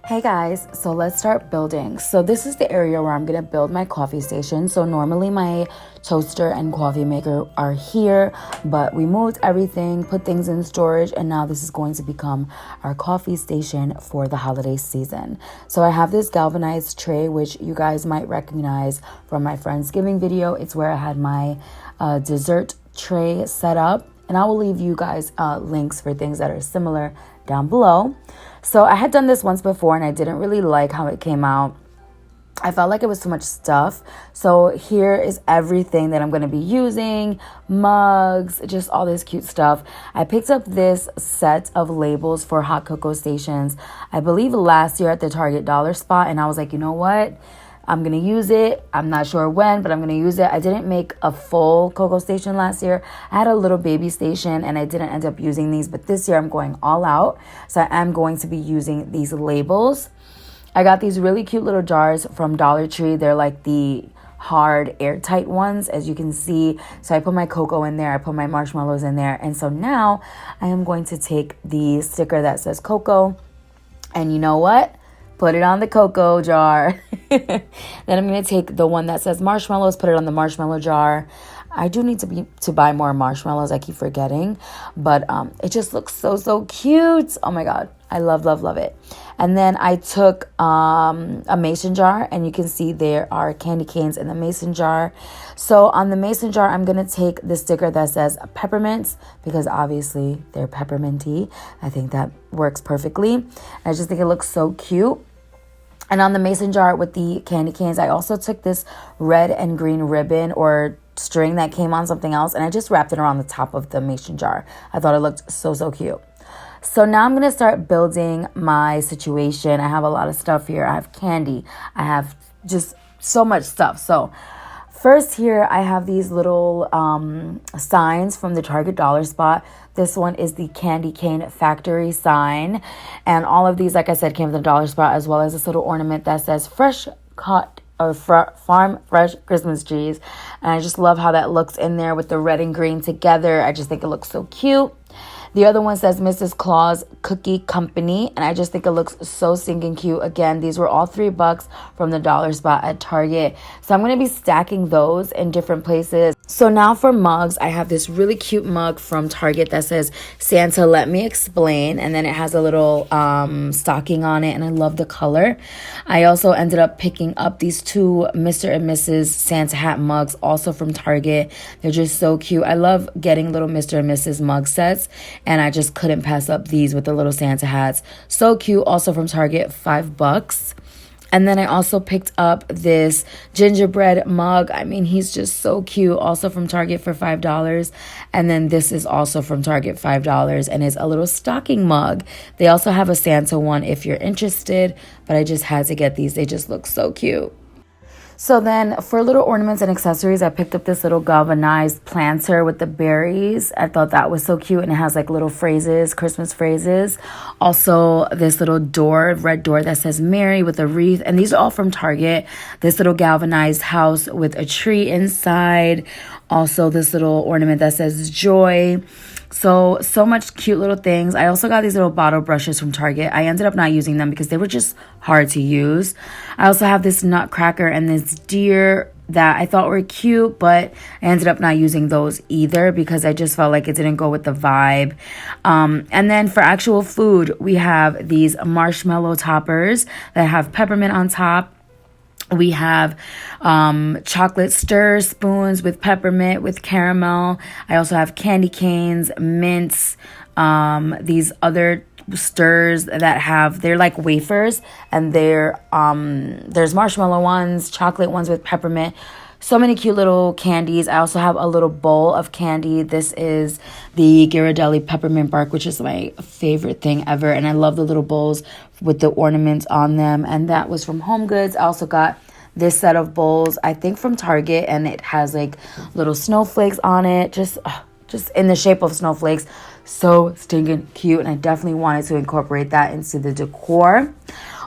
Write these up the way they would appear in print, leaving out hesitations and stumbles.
Hey guys, so let's start building. So this is the area where I'm gonna build my coffee station. So normally my toaster and coffee maker are here, but we moved everything, put things in storage, and now this is going to become our coffee station for the holiday season. So I have this galvanized tray, which you guys might recognize from my Friendsgiving video. It's where I had my dessert tray set up, and I will leave you guys links for things that are similar down below. So I had done this once before and I didn't really like how it came out. I felt like it was too much stuff. So here is everything that I'm going to be using. Mugs, just all this cute stuff. I picked up this set of labels for hot cocoa stations, I believe last year at the Target dollar spot. And I was like, you know what? I'm going to use it. I'm not sure when, but I'm going to use it. I didn't make a full cocoa station last year. I had a little baby station and I didn't end up using these, but this year I'm going all out. So I am going to be using these labels. I got these really cute little jars from Dollar Tree. They're like the hard airtight ones, as you can see. So I put my cocoa in there. I put my marshmallows in there. And so now I am going to take the sticker that says cocoa. And you know what? Put it on the cocoa jar. Then I'm going to take the one that says marshmallows, put it on the marshmallow jar. I do need to buy more marshmallows. I keep forgetting. But it just looks so cute. Oh my God. I love it. And then I took a mason jar, and you can see there are candy canes in the mason jar. So on the mason jar, I'm going to take the sticker that says peppermints, because obviously they're pepperminty. I think that works perfectly. I just think it looks so cute. And on the mason jar with the candy canes, I also took this red and green ribbon or string that came on something else, and I just wrapped it around the top of the mason jar. I thought it looked so cute. So now I'm going to start building my situation. I have a lot of stuff here. I have candy. I have just so much stuff. So first here, I have these little signs from the Target dollar spot. This one is the Candy Cane Factory sign. And all of these, like I said, came from the dollar spot, as well as this little ornament that says fresh cut or farm fresh Christmas trees. And I just love how that looks in there with the red and green together. I just think it looks so cute. The other one says Mrs. Claus Cookie Company, and I just think it looks so stinking cute. Again, these were all $3 from the dollar spot at Target. So I'm going to be stacking those in different places. So now for mugs, I have this really cute mug from Target that says Santa Let Me Explain, and then it has a little stocking on it, and I love the color. I also ended up picking up these two Mr. and Mrs. Santa hat mugs, also from Target. They're just so cute. I love getting little Mr. and Mrs. mug sets, and I just couldn't pass up these with the little Santa hats. So cute. Also from Target, $5. And then I also picked up this gingerbread mug. I mean, he's just so cute. Also from Target for $5. And then this is also from Target, $5, and is a little stocking mug. They also have a Santa one if you're interested, but I just had to get these. They just look so cute. So then for little ornaments and accessories, I picked up this little galvanized planter with the berries. I thought that was so cute, and it has like little phrases, Christmas phrases. Also this little door, red door that says Merry with a wreath. And these are all from Target. This little galvanized house with a tree inside. Also this little ornament that says Joy. So much cute little things. I also got these little bottle brushes from Target. I ended up not using them because they were just hard to use. I also have this nutcracker and this deer that I thought were cute, but I ended up not using those either because I just felt like it didn't go with the vibe. And then for actual food, we have these marshmallow toppers that have peppermint on top. We have chocolate stir spoons with peppermint, with caramel. I also have candy canes, mints, these other stirs that have, they're like wafers, and there's marshmallow ones, chocolate ones with peppermint. So many cute little candies. I also have a little bowl of candy. This is the Ghirardelli peppermint bark, which is my favorite thing ever. And I love the little bowls with the ornaments on them. And that was from Home Goods. I also got this set of bowls, I think from Target. And it has like little snowflakes on it. Just in the shape of snowflakes. So stinking cute. And I definitely wanted to incorporate that into the decor.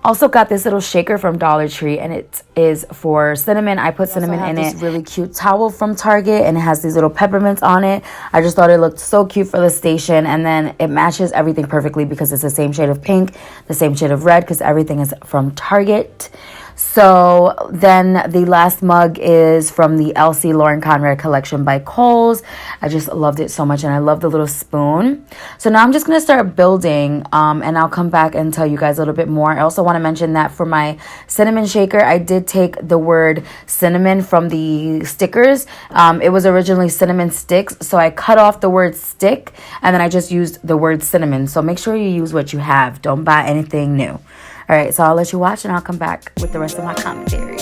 Also got this little shaker from Dollar Tree, and it is for cinnamon. I put cinnamon in it. This really cute towel from Target, and it has these little peppermints on it. I just thought it looked so cute for the station, and then it matches everything perfectly because it's the same shade of pink, the same shade of red, because everything is from Target. So then the last mug is from the Elsie Lauren Conrad collection by Kohl's. I just loved it so much, and I love the little spoon. So now I'm just going to start building, and I'll come back and tell you guys a little bit more. I also want to mention that for my cinnamon shaker, I did take the word cinnamon from the stickers. It was originally cinnamon sticks, so I cut off the word stick, and then I just used the word cinnamon. So make sure you use what you have. Don't buy anything new. All right, so I'll let you watch, and I'll come back with the rest of my commentary.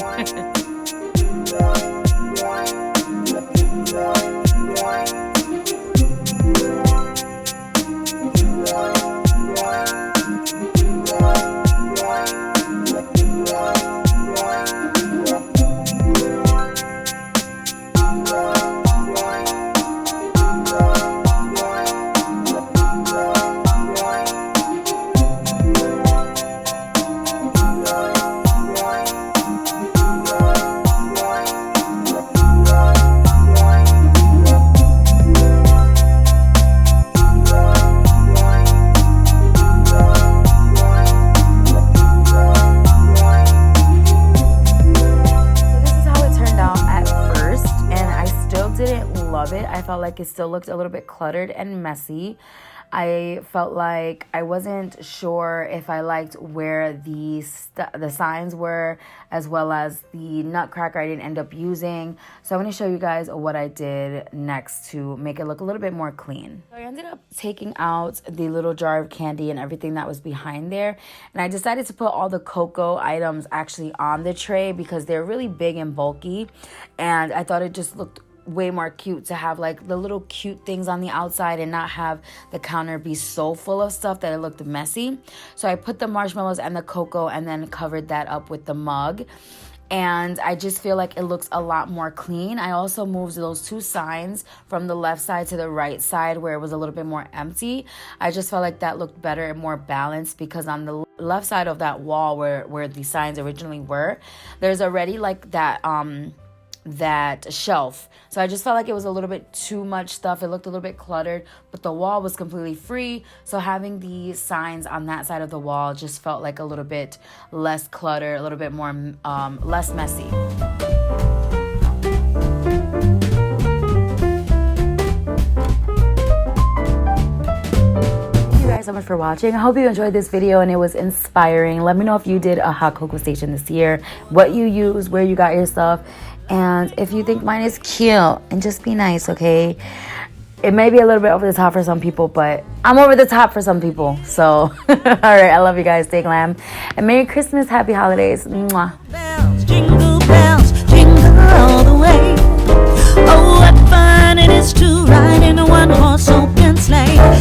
I felt like it still looked a little bit cluttered and messy. I felt like I wasn't sure if I liked where the signs were, as well as the nutcracker I didn't end up using. So I want to show you guys what I did next to make it look a little bit more clean. So I ended up taking out the little jar of candy and everything that was behind there. And I decided to put all the cocoa items actually on the tray because they're really big and bulky. And I thought it just looked way more cute to have like the little cute things on the outside and not have the counter be so full of stuff that it looked messy. So I put the marshmallows and the cocoa and then covered that up with the mug. And I just feel like it looks a lot more clean. I also moved those two signs from the left side to the right side where it was a little bit more empty. I just felt like that looked better and more balanced because on the left side of that wall where the signs originally were, there's already like that shelf. So I just felt like it was a little bit too much stuff. It looked a little bit cluttered, but the wall was completely free. So having the signs on that side of the wall just felt like a little bit less clutter, a little bit more less messy. So much for watching. I hope you enjoyed this video and it was inspiring. Let me know if you did a hot cocoa station this year, what you use, where you got your stuff, and if you think mine is cute. And just be nice, okay? It may be a little bit over the top for some people, but I'm over the top for some people. So all right, I love you guys. Stay glam and Merry Christmas, Happy Holidays. Mwah. Bells, jingle all the way. Oh, what fun it is to ride in a one-horse open sleigh.